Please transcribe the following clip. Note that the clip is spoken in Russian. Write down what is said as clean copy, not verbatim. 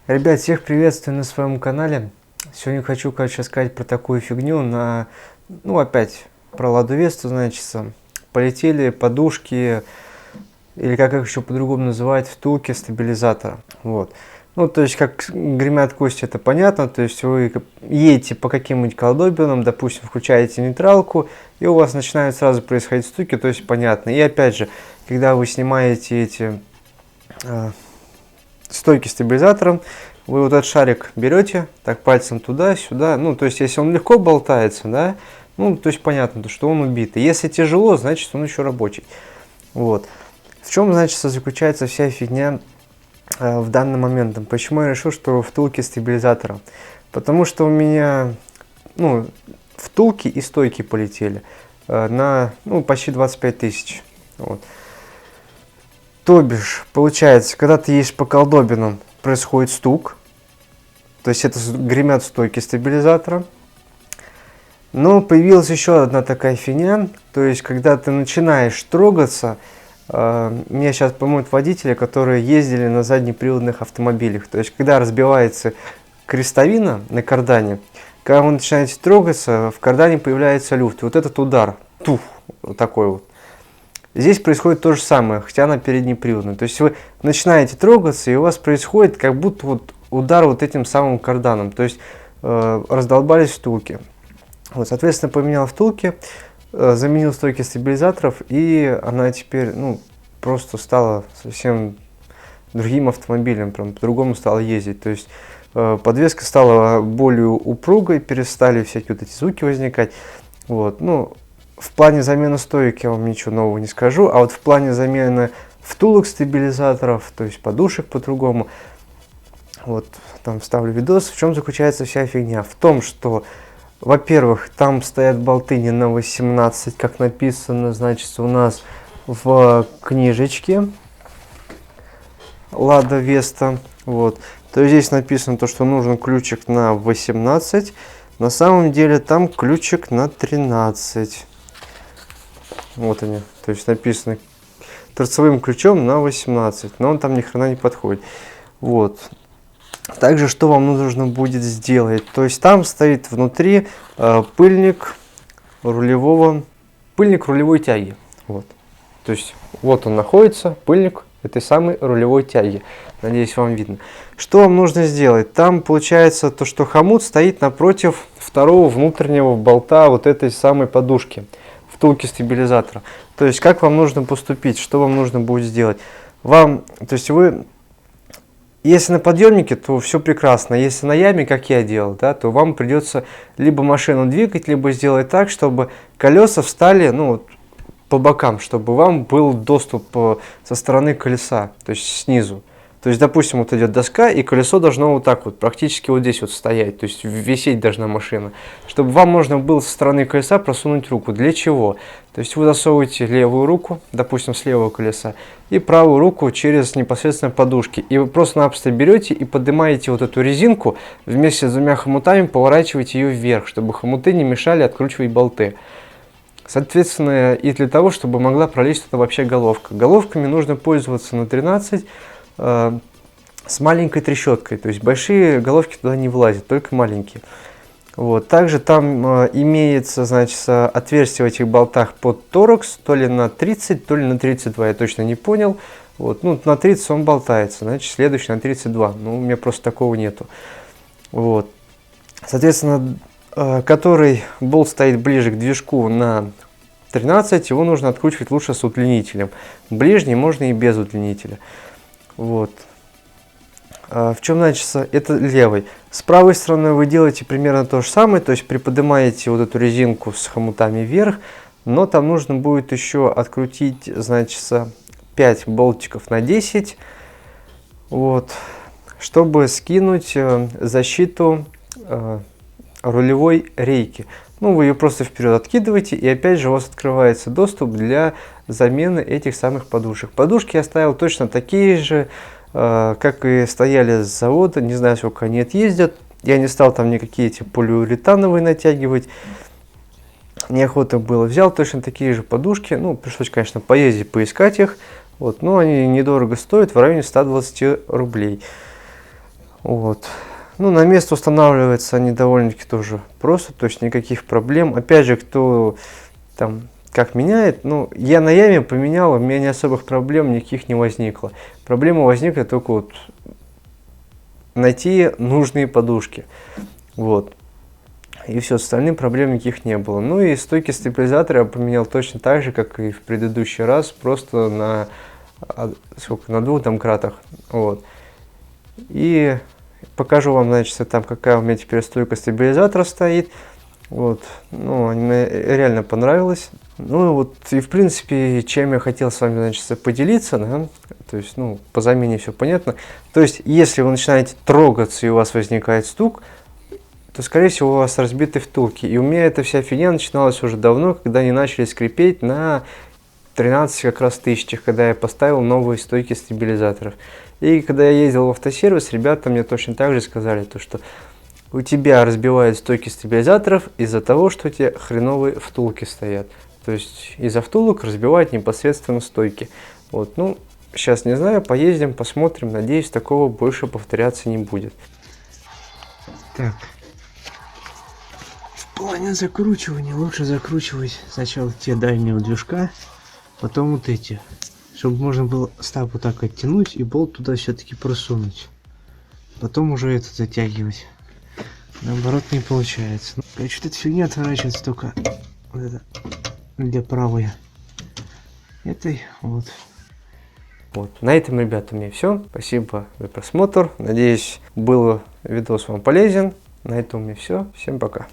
Ребят, всех приветствую на своем канале. Сегодня хочу, сказать про такую фигню опять про Ладу Весту, значит, полетели подушки, или как их еще по-другому называют, втулки стабилизатора. Вот. Ну, то есть, как гремят кости, это понятно, то есть, вы едете по каким-нибудь колдобинам, допустим, включаете нейтралку, и у вас начинают сразу происходить стуки, то есть, понятно. И опять же, когда вы снимаете эти стойки стабилизатором, вы вот этот шарик берете, так пальцем туда-сюда, ну, то есть, если он легко болтается, да, ну, то есть, понятно, что он убитый. Если тяжело, значит, он еще рабочий. Вот. В чем, значит, заключается вся фигня в данный момент? Почему я решил, что втулки стабилизатора? Потому что у меня, втулки и стойки полетели на, почти 25 тысяч. Вот. То бишь, получается, когда ты едешь по колдобинам, происходит стук, то есть это гремят стойки стабилизатора. Но появилась еще одна такая фигня, то есть когда ты начинаешь трогаться, меня сейчас помнят водители, которые ездили на заднеприводных автомобилях, то есть когда разбивается крестовина на кардане, когда вы начинаете трогаться, в кардане появляется люфт, и вот этот удар, туф, вот такой вот. Здесь происходит то же самое, хотя она переднеприводная. То есть вы начинаете трогаться, и у вас происходит как будто вот удар вот этим самым карданом. То есть раздолбались втулки. Вот, соответственно, поменял втулки, заменил стойки стабилизаторов, и она теперь просто стала совсем другим автомобилем, прям по-другому стала ездить. То есть подвеска стала более упругой, перестали всякие вот эти звуки возникать. Вот, в плане замены стоек я вам ничего нового не скажу, а вот в плане замены втулок стабилизаторов, то есть подушек по-другому, вот там вставлю видос. В чем заключается вся фигня? В том, что, во-первых, там стоят болты не на 18, как написано, значит, у нас в книжечке Лада Веста. Вот. То есть здесь написано то, что нужен ключик на 18. На самом деле там ключик на 13. Вот они, то есть написано торцевым ключом на 18, но он там ни хрена не подходит. Вот. Также что вам нужно будет сделать? То есть там стоит внутри пыльник рулевой тяги. Вот. То есть вот он находится, пыльник этой самой рулевой тяги. Надеюсь, вам видно. Что вам нужно сделать? Там получается то, что хомут стоит напротив второго внутреннего болта вот этой самой подушки, втулки стабилизатора. То есть как вам нужно поступить, что вам нужно будет сделать? Если на подъемнике, то все прекрасно. Если на яме, как я делал, да, то вам придется либо машину двигать, либо сделать так, чтобы колеса встали по бокам, чтобы вам был доступ со стороны колеса, то есть снизу. То есть, допустим, вот идет доска, и колесо должно вот так вот, практически вот здесь вот стоять, то есть висеть должна машина, чтобы вам можно было со стороны колеса просунуть руку. Для чего? То есть вы засовываете левую руку, допустим, с левого колеса, и правую руку через непосредственно подушки. И вы просто-напросто берете и поднимаете вот эту резинку, вместе с двумя хомутами поворачиваете ее вверх, чтобы хомуты не мешали откручивать болты. Соответственно, и для того, чтобы могла пролезть туда вообще головка. Головками нужно пользоваться на 13 с маленькой трещоткой, то есть большие головки туда не влазят, только маленькие. Вот. Также там имеется, значит, отверстие в этих болтах под торакс, то ли на 30, то ли на 32, я точно не понял. Вот. На 30 он болтается, значит, следующий на 32, у меня просто такого нету. Вот. Соответственно, который болт стоит ближе к движку на 13, его нужно откручивать лучше с удлинителем. Ближний можно и без удлинителя. Вот. В чем, значит, это левый. С правой стороны вы делаете примерно то же самое, то есть приподнимаете вот эту резинку с хомутами вверх, но там нужно будет еще открутить, значит, 5 болтиков на 10, вот, чтобы скинуть защиту рулевой рейки. Вы ее просто вперед откидываете, и опять же у вас открывается доступ для замены этих самых подушек. Подушки я ставил точно такие же, как и стояли с завода, не знаю, сколько они отъездят. Я не стал там никакие эти полиуретановые натягивать, неохота было. Взял точно такие же подушки, пришлось, конечно, поездить, поискать их, вот, но они недорого стоят, в районе 120 рублей. Вот. Ну, на место устанавливается они довольно-таки тоже просто, то есть никаких проблем. Опять же, кто там как меняет, ну, я на яме поменял, у меня не особых проблем никаких не возникло. Проблема возникла только вот найти нужные подушки. Вот. И все, остальных проблем никаких не было. Ну и стойки стабилизатора я поменял точно так же, как и в предыдущий раз, просто на, сколько, на 2 домкратах. Вот. И покажу вам, значит, там какая у меня теперь стойка стабилизатора стоит. Вот. Ну, мне реально понравилось. Ну, вот, и в принципе, чем я хотел с вами, значит, поделиться, да, то есть, ну, по замене все понятно. То есть, если вы начинаете трогаться и у вас возникает стук, то, скорее всего, у вас разбиты втулки. И у меня эта вся фигня начиналась уже давно, когда они начали скрипеть на 13 как раз тысячах, когда я поставил новые стойки стабилизаторов. И когда я ездил в автосервис, ребята мне точно так же сказали, то, что у тебя разбивают стойки стабилизаторов из-за того, что у тебя хреновые втулки стоят. То есть из-за втулок разбивают непосредственно стойки. Вот, ну, сейчас не знаю, поездим, посмотрим. Надеюсь, такого больше повторяться не будет. Так. В плане закручивания лучше закручивать сначала те дальние движка, потом вот эти. Чтобы можно было стап вот так оттянуть и болт туда все-таки просунуть. Потом уже это затягивать. Наоборот не получается. Короче, эта фигня отворачивается только вот это для правой этой вот. Вот, на этом, ребята, у меня все. Спасибо за просмотр. Надеюсь, был видос вам полезен. На этом у меня все. Всем пока.